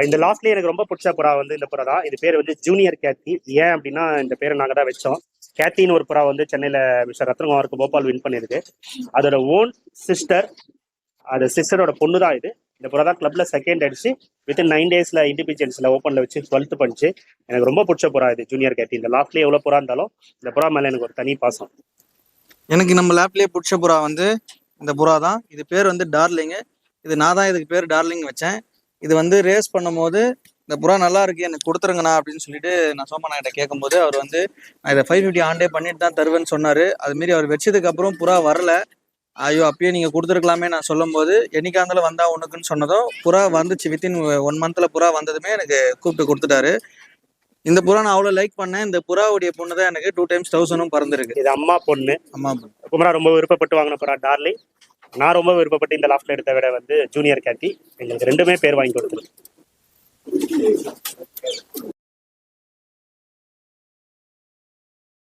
இந்த லாஸ்ட்லயே எனக்கு ரொம்ப பிடிச்ச புறா வந்து இந்த புறா தான். இது பேர் வந்து ஜூனியர் கேத்தி. ஏன் அப்படின்னா இந்த பேரை நாங்க தான் வச்சோம். கேத்தின்னு ஒரு புறா வந்து சென்னையில மிஸ்டர் ரத்னகுமாருக்கு போபால் வின் பண்ணிருக்கு. அதோட ஓன் சிஸ்டர், அது சிஸ்டரோட பொண்ணு தான் இது. இந்த புறா தான் கிளப்ல செகண்ட் அடிச்சு வித்தின் 9 daysல இண்டிபெண்டன்ஸ்ல ஓப்பன்ல வச்சு 12th பண்ணிச்சு. எனக்கு ரொம்ப பிடிச்ச புறா இது ஜூனியர் கேத்தி. இந்த லாஸ்ட்லயே எவ்வளவு புறா இருந்தாலும் இந்த புறா மேல எனக்கு ஒரு தனி பாசம். எனக்கு நம்ம லேப்லயே பிடிச்ச புறா வந்து இந்த புறா தான். இது பேர் வந்து டார்லிங்கு. இது நான் தான் இதுக்கு பேர் டார்லிங் வச்சேன். இது வந்து ரேஸ் பண்ணும்போது இந்த புறா நல்லா இருக்கு எனக்கு கொடுத்துருங்கண்ணா அப்படின்னு சொல்லிட்டு நான் சோமண்ணா கிட்ட கேட்கும்போது அவர் வந்து நான் இதை 550 ஆண்டே பண்ணிட்டு தான் தருவேன்னு சொன்னாரு. அது மாரி அவர் வச்சதுக்கு அப்புறம் புறா வரல. ஐயோ அப்பயே நீங்க கொடுத்துருக்கலாமே நான் சொல்லும் போது என்னைக்கா இருந்தாலும் வந்தா உனக்குன்னு சொன்னதும் புறா வந்துச்சு. வித்தின் 1 monthல புறா வந்ததுமே எனக்கு கூப்பிட்டு கொடுத்துட்டாரு. இந்த புறா நான் அவ்வளவு லைக் பண்ணேன். இந்த புறாவுடைய பொண்ணு தான் எனக்கு 2 times 1000 பறந்துருக்கு. இது அம்மா பொண்ணு. அம்மா பொண்ணு. குமரா ரொம்ப விருப்பப்பட்டு வாங்கின புறா டார்லிங். நான் ரொம்ப விருப்பப்பட்டு இந்த லாஸ்ட்ல எடுத்த விட வந்து ஜூனியர் கேத்தி. எங்களுக்கு ரெண்டுமே பேர் வாங்கி கொடுத்துருக்கு.